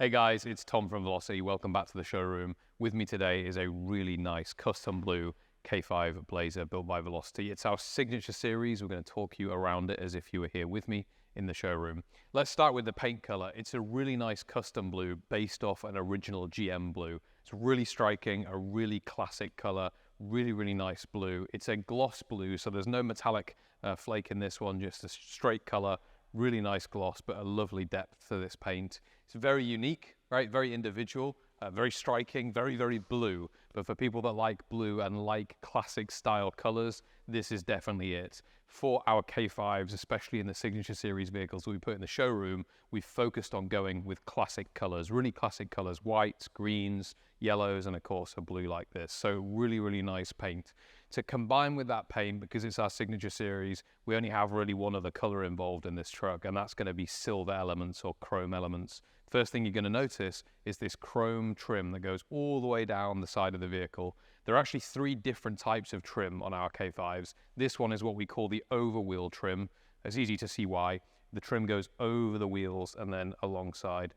Hey guys, it's Tom from Velocity. Welcome back to the showroom. With me today is a really nice custom blue K5 Blazer built by Velocity. It's our signature series. We're going to talk you around it as if you were here with me in the showroom. Let's start with the paint color. It's a really nice custom blue based off an original GM blue. It's really striking, a really classic color, really nice blue. It's a gloss blue, so there's no metallic flake in this one, just a straight color. Really nice gloss, but a lovely depth to this paint. It's very unique, right? Very individual, very striking, very blue. But for people that like blue and like classic style colors, this is definitely it. For our K5s, especially in the Signature Series vehicles we put in the showroom, we've focused on going with classic colors, really classic colors, whites, greens, yellows, and of course a blue like this. So really nice paint. To combine with that paint, because it's our Signature Series, we only have really one other color involved in this truck, and that's going to be silver elements or chrome elements. First thing you're going to notice is this chrome trim that goes all the way down the side of the vehicle. There are actually three different types of trim on our K5s. This one is what we call the overwheel trim. It's easy to see why. The trim goes over the wheels and then alongside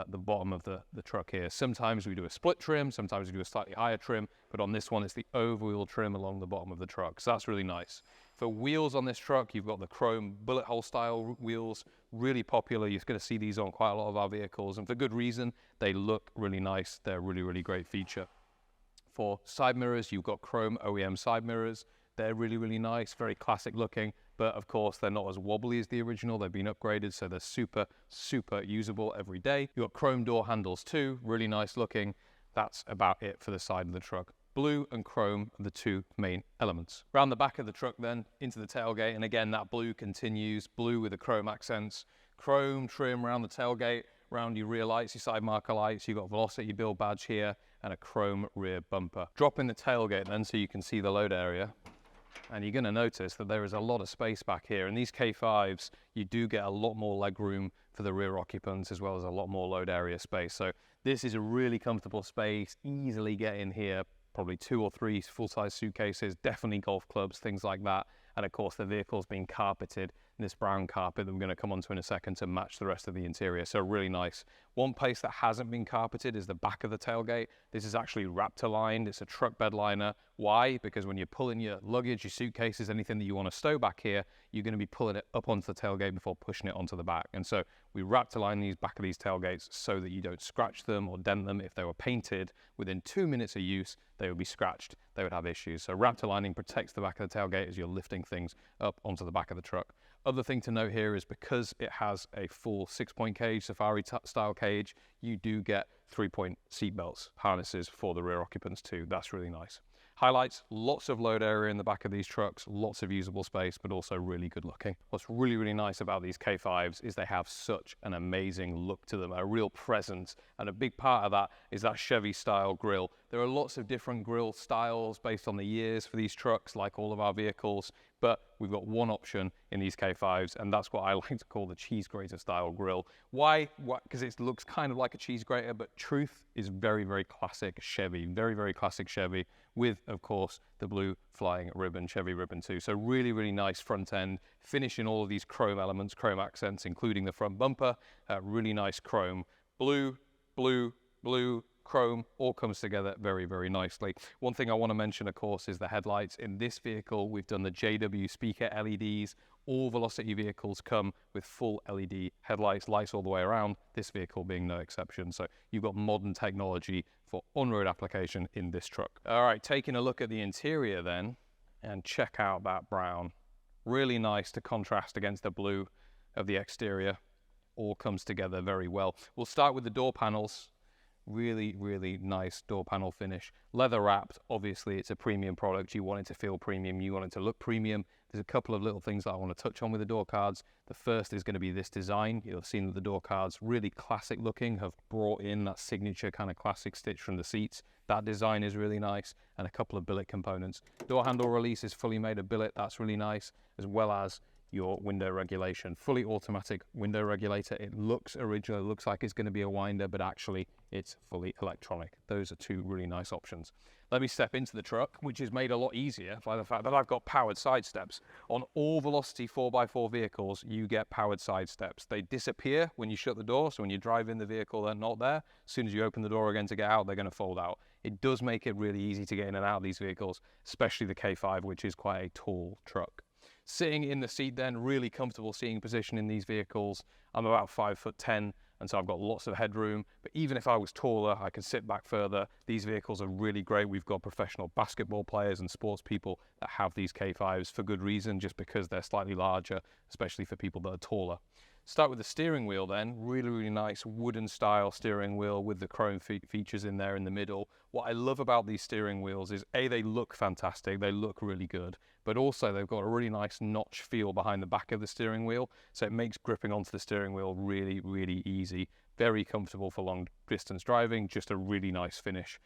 the bottom of the truck here. Sometimes we do a split trim, sometimes we do a slightly higher trim, but on this one it's the overwheel trim along the bottom of the truck. So that's really nice. For wheels on this truck, you've got the chrome bullet hole style wheels, really popular. You're going to see these on quite a lot of our vehicles, and for good reason. They look really nice. They're a really great feature. For side mirrors, you've got chrome OEM side mirrors. They're really nice, very classic looking, but of course they're not as wobbly as the original. They've been upgraded, so they're super usable every day. You've got chrome door handles too, really nice looking. That's about it for the side of the truck. Blue and chrome are the two main elements. Around the back of the truck then, into the tailgate, and again that blue continues, blue with the chrome accents. Chrome trim around the tailgate, around your rear lights, your side marker lights. You've got Velocity build badge here, and a chrome rear bumper. Drop in the tailgate then so you can see the load area. And you're going to notice that there is a lot of space back here. In these K5s, you do get a lot more leg room for the rear occupants, as well as a lot more load area space. So this is a really comfortable space, easily get in here, probably 2 or 3 full-size suitcases, definitely golf clubs, things like that. And of course the vehicle's being carpeted, this brown carpet that we're going to come onto in a second to match the rest of the interior. So really nice. One place that hasn't been carpeted is the back of the tailgate. This is actually Raptor lined. It's a truck bed liner. Why? Because when you're pulling your luggage, your suitcases, anything that you want to stow back here, you're going to be pulling it up onto the tailgate before pushing it onto the back. And so we Raptor line these back of these tailgates so that you don't scratch them or dent them. If they were painted, within 2 minutes of use, they would be scratched. They would have issues. So Raptor lining protects the back of the tailgate as you're lifting things up onto the back of the truck. Other thing to note here is because it has a full 6-point cage, safari style cage, you do get 3-point seat belts, harnesses for the rear occupants too. That's really nice. Highlights, lots of load area in the back of these trucks, lots of usable space, but also really good looking. What's really nice about these K5s is they have such an amazing look to them, a real presence, and a big part of that is that Chevy style grille. There are lots of different grille styles based on the years for these trucks, like all of our vehicles, but we've got one option in these K5s, and that's what I like to call the cheese grater style grille. Why? Because it looks kind of like a cheese grater, but truth is very classic Chevy, very classic Chevy, with of course the blue flying ribbon, Chevy ribbon too. So really nice front end, finishing all of these chrome elements, chrome accents, including the front bumper. Really nice chrome, blue, chrome, all comes together very nicely. One thing I want to mention, of course, is the headlights. In this vehicle, we've done the JW speaker LEDs. All Velocity vehicles come with full LED headlights, lights all the way around, this vehicle being no exception. So you've got modern technology for on-road application in this truck. All right, taking a look at the interior then, and check out that brown. Really nice to contrast against the blue of the exterior. All comes together very well. We'll start with the door panels. Really nice door panel finish. Leather wrapped, obviously it's a premium product. You want it to feel premium, you want it to look premium. There's a couple of little things that I want to touch on with the door cards. The first is going to be this design. You'll have seen that the door cards, really classic looking, have brought in that signature kind of classic stitch from the seats. That design is really nice, and a couple of billet components. Door handle release is fully made of billet, that's really nice, as well as your window regulation. Fully automatic window regulator. It looks original, it looks like it's going to be a winder, but actually it's fully electronic. Those are two really nice options. Let me step into the truck, which is made a lot easier by the fact that I've got powered side steps. On all Velocity 4x4 vehicles, you get powered side steps. They disappear when you shut the door, so when you drive in the vehicle, they're not there. As soon as you open the door again to get out, they're going to fold out. It does make it really easy to get in and out of these vehicles, especially the K5, which is quite a tall truck. Sitting in the seat then, really comfortable seating position in these vehicles. I'm about 5'10", and so I've got lots of headroom, but even if I was taller, I can sit back further. These vehicles are really great. We've got professional basketball players and sports people that have these K5s for good reason, just because they're slightly larger, especially for people that are taller. Start with the steering wheel then, really nice wooden style steering wheel with the chrome features in there in the middle. What I love about these steering wheels is A, they look fantastic, they look really good, but also they've got a really nice notch feel behind the back of the steering wheel, so it makes gripping onto the steering wheel really easy. Very comfortable for long distance driving, just a really nice finish.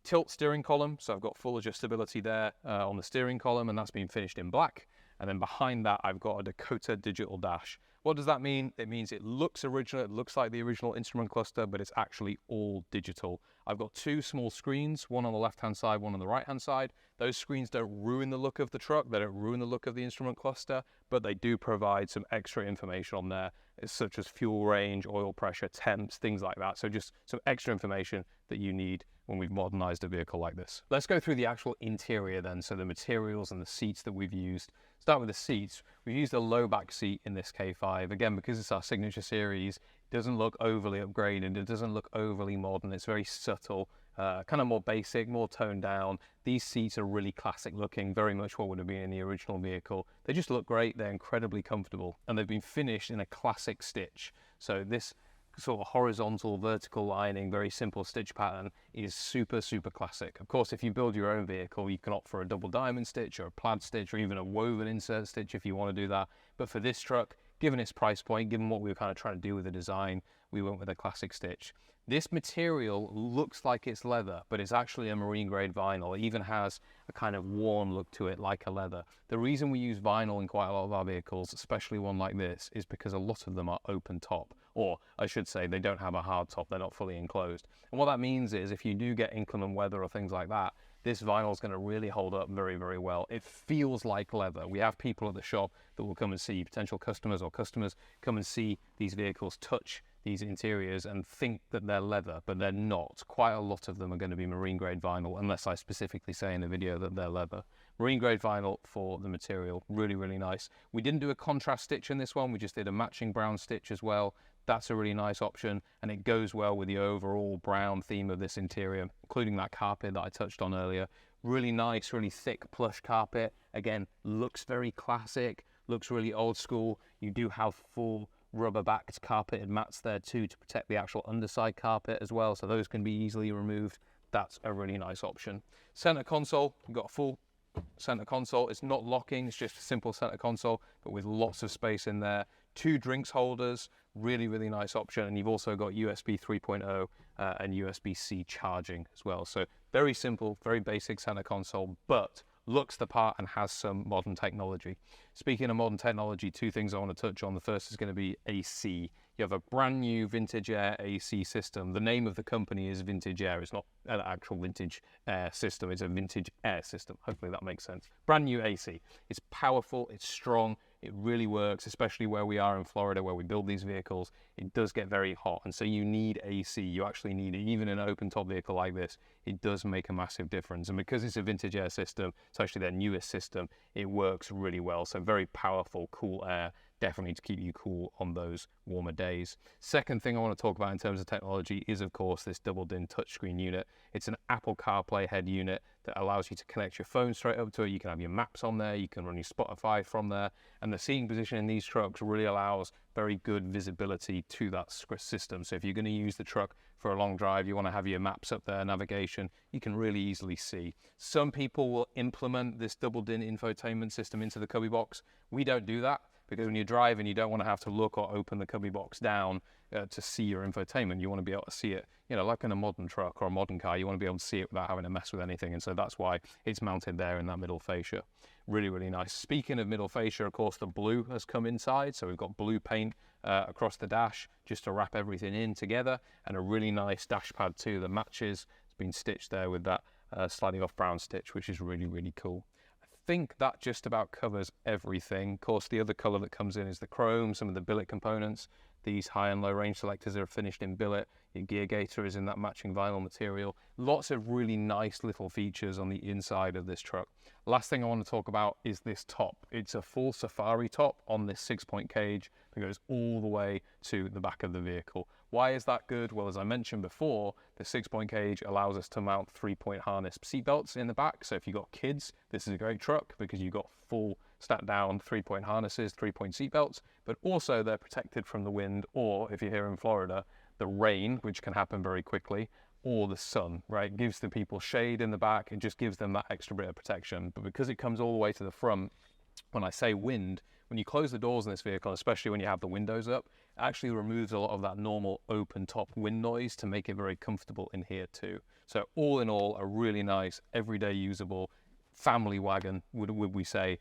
Tilt steering column, so I've got full adjustability there on the steering column, and that's been finished in black. And then behind that, I've got a Dakota digital dash. What does that mean? It means it looks original, it looks like the original instrument cluster, but it's actually all digital. I've got two small screens, one on the left-hand side, one on the right-hand side. Those screens don't ruin the look of the truck, they don't ruin the look of the instrument cluster, but they do provide some extra information on there, such as fuel range, oil pressure, temps, things like that. So just some extra information that you need when we've modernized a vehicle like this. Let's go through the actual interior then, so the materials and the seats that we've used. Start with the seats. We've used a low back seat in this K5. Again, because it's our signature series, it doesn't look overly upgraded, it doesn't look overly modern, it's very subtle, kind of more basic, more toned down. These seats are really classic looking, very much what would have been in the original vehicle. They just look great, they're incredibly comfortable, and they've been finished in a classic stitch. So this sort of horizontal, vertical lining, very simple stitch pattern is super classic. Of course, if you build your own vehicle, you can opt for a double diamond stitch or a plaid stitch or even a woven insert stitch if you want to do that. But for this truck, given its price point, given what we were kind of trying to do with the design, we went with a classic stitch. This material looks like it's leather, but it's actually a marine grade vinyl. It even has a kind of worn look to it like a leather. The reason we use vinyl in quite a lot of our vehicles, especially one like this, is because a lot of them are open top, or I should say they don't have a hard top, they're not fully enclosed. And what that means is if you do get inclement weather or things like that, this vinyl is going to really hold up very well. It feels like leather. We have people at the shop that will come and see, potential customers or customers come and see these vehicles, touch these interiors and think that they're leather, but they're not. Quite a lot of them are going to be marine grade vinyl, unless I specifically say in the video that they're leather. Marine grade vinyl for the material, really nice. We didn't do a contrast stitch in this one, we just did a matching brown stitch as well. That's a really nice option, and it goes well with the overall brown theme of this interior, including that carpet that I touched on earlier. Really nice, really thick plush carpet. Again, looks very classic, looks really old school. You do have full rubber-backed carpeted mats there too to protect the actual underside carpet as well, so those can be easily removed. That's a really nice option. Center console, we've got a full center console. It's not locking, it's just a simple center console, but with lots of space in there. Two drinks holders, really nice option, and you've also got USB 3.0 and USB-C charging as well. So very simple, very basic center console, but looks the part and has some modern technology. Speaking of modern technology, two things I want to touch on. The first is going to be AC. You have a brand new Vintage Air AC system. The name of the company is Vintage Air. It's not an actual Vintage Air system, it's a Vintage Air system. Hopefully that makes sense. Brand new AC. It's powerful, it's strong, it really works, especially where we are in Florida, where we build these vehicles. It does get very hot, and so you need AC. You actually need it. Even in an open top vehicle like this, it does make a massive difference. And because it's a Vintage Air system, it's actually their newest system, it works really well. So very powerful, cool air, definitely to keep you cool on those warmer days. Second thing I want to talk about in terms of technology is, of course, this double DIN touchscreen unit. It's an Apple CarPlay head unit that allows you to connect your phone straight up to it. You can have your maps on there, you can run your Spotify from there, and the seating position in these trucks really allows very good visibility to that system. So if you're going to use the truck for a long drive, you want to have your maps up there, navigation, you can really easily see. Some people will implement this double DIN infotainment system into the cubby box. We don't do that. because when you're driving, you don't want to have to look or open the cubby box down to see your infotainment. You want to be able to see it, you know, like in a modern truck or a modern car, you want to be able to see it without having to mess with anything. And so that's why it's mounted there in that middle fascia. Really, really nice. Speaking of middle fascia, of course, the blue has come inside. So we've got blue paint across the dash just to wrap everything in together, and a really nice dash pad too that matches. It's been stitched there with that sliding off brown stitch, which is really, really cool. I think that just about covers everything. Of course, the other color that comes in is the chrome, some of the billet components. These high and low range selectors are finished in billet. Your gear gaiter is in that matching vinyl material. Lots of really nice little features on the inside of this truck. Last thing I want to talk about is this top. It's a full safari top on this 6-point cage that goes all the way to the back of the vehicle. Why is that good? Well, as I mentioned before, the 6-point cage allows us to mount 3-point harness seatbelts in the back. So if you've got kids, this is a great truck because you've got full stacked down 3-point harnesses, 3-point seatbelts, but also they're protected from the wind, or if you're here in Florida, the rain, which can happen very quickly, or the sun, right? It gives the people shade in the back and just gives them that extra bit of protection. But because it comes all the way to the front, when I say wind, when you close the doors in this vehicle, especially when you have the windows up, it actually removes a lot of that normal open top wind noise to make it very comfortable in here too. So all in all, a really nice, everyday usable family wagon, would we say.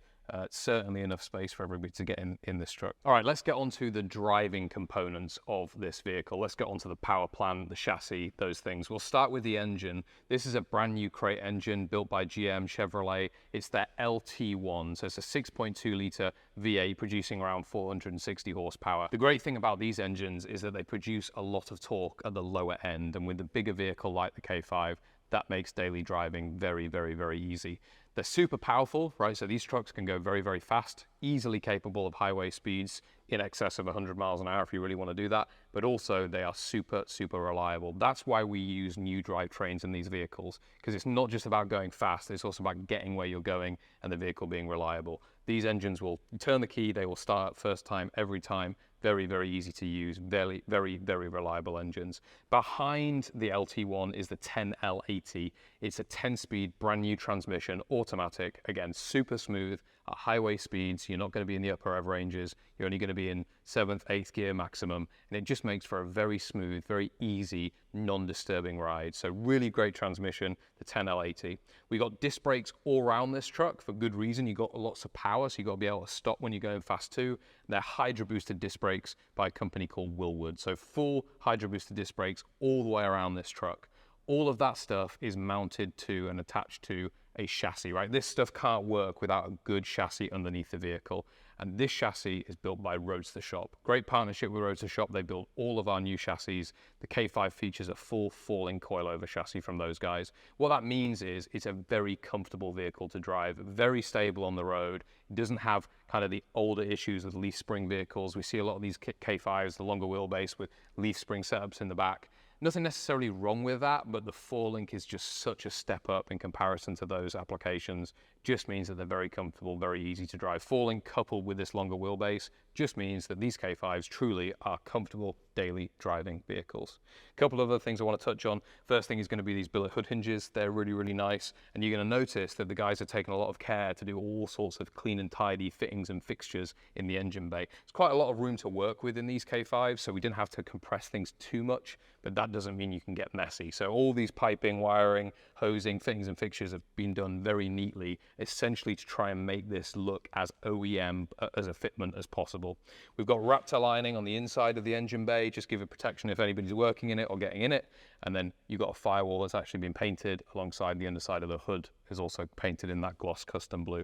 Certainly enough space for everybody to get in this truck. All right, let's get on to the driving components of this vehicle. Let's get on to the power plant, the chassis, those things. We'll start with the engine. This is a brand new crate engine built by GM Chevrolet. It's their LT1, so it's a 6.2 litre V8 producing around 460 horsepower. The great thing about these engines is that they produce a lot of torque at the lower end, and with a bigger vehicle like the K5, that makes daily driving very, very, very easy. They're super powerful, right? So these trucks can go very, very fast, easily capable of highway speeds in excess of 100 miles an hour if you really want to do that. But also they are super, super reliable. That's why we use new drivetrains in these vehicles, because it's not just about going fast, it's also about getting where you're going and the vehicle being reliable. These engines will turn the key, they will start first time, every time. Very, very easy to use, very, very, very reliable engines. Behind the LT1 is the 10L80. It's a 10-speed, brand new transmission, automatic, again, super smooth, at highway speeds. You're not going to be in the upper rev ranges. You're only going to be in 7th, 8th gear maximum. And it just makes for a very smooth, very easy, non-disturbing ride. So really great transmission, the 10L80. We got disc brakes all around this truck for good reason. You got lots of power, so you got to be able to stop when you're going fast too. They're hydro boosted disc brakes by a company called Wilwood. So full hydro boosted disc brakes all the way around this truck. All of that stuff is mounted to and attached to a chassis, right? This stuff can't work without a good chassis underneath the vehicle. And this chassis is built by Roadster Shop. Great partnership with Roadster Shop. They built all of our new chassis. The K5 features a full falling coilover chassis from those guys. What that means is it's a very comfortable vehicle to drive, very stable on the road. It doesn't have kind of the older issues with leaf spring vehicles. We see a lot of these K5s, the longer wheelbase with leaf spring setups in the back. Nothing necessarily wrong with that, but the 4-link is just such a step up in comparison to those applications. Just means that they're very comfortable, very easy to drive. 4-link coupled with this longer wheelbase just means that these K5s truly are comfortable daily driving vehicles. A couple of other things I want to touch on. First thing is going to be these billet hood hinges. They're really, really nice. And you're going to notice that the guys are taking a lot of care to do all sorts of clean and tidy fittings and fixtures in the engine bay. There's quite a lot of room to work with in these K5s, so we didn't have to compress things too much, but that doesn't mean you can get messy. So all these piping, wiring, hosing, fittings and fixtures have been done very neatly, essentially to try and make this look as OEM as a fitment as possible. We've got Raptor lining on the inside of the engine bay, just give it protection if anybody's working in it or getting in it. And then you've got a firewall that's actually been painted alongside the underside of the hood, is also painted in that gloss custom blue.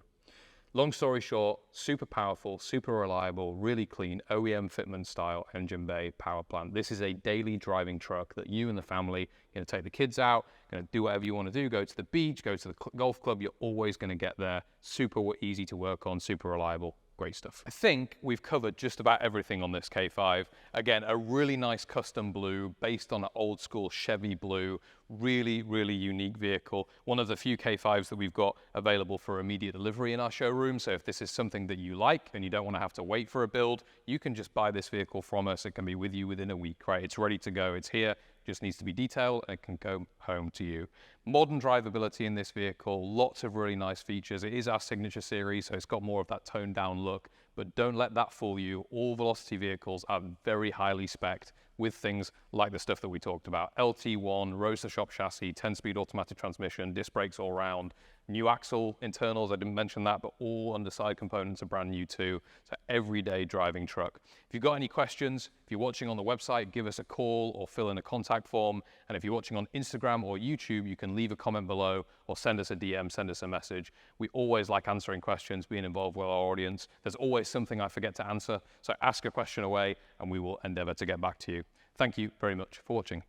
Long story short, super powerful, super reliable, really clean, OEM fitment style engine bay power plant. This is a daily driving truck that you and the family, you're going to take the kids out, going to do whatever you want to do, go to the beach, go to the golf club, you're always going to get there. Super easy to work on, super reliable. Great stuff. I think we've covered just about everything on this K5. Again, a really nice custom blue based on an old school Chevy blue. Really, really unique vehicle. One of the few K5s that we've got available for immediate delivery in our showroom. So if this is something that you like and you don't want to have to wait for a build, you can just buy this vehicle from us. It can be with you within a week, right? It's ready to go. It's here. Just needs to be detailed and it can go home to you. Modern drivability in this vehicle, lots of really nice features. It is our signature series, so it's got more of that toned down look, but don't let that fool you. All Velocity vehicles are very highly spec'd with things like the stuff that we talked about. LT1, Roadster Shop chassis, 10-speed automatic transmission, disc brakes all round, new axle internals, I didn't mention that, but all underside components are brand new too. So everyday driving truck. If you've got any questions, if you're watching on the website, give us a call or fill in a contact form. And if you're watching on Instagram or YouTube, you can leave a comment below or send us a DM, send us a message. We always like answering questions, being involved with our audience. There's always something I forget to answer, so ask a question away and we will endeavor to get back to you. Thank you very much for watching.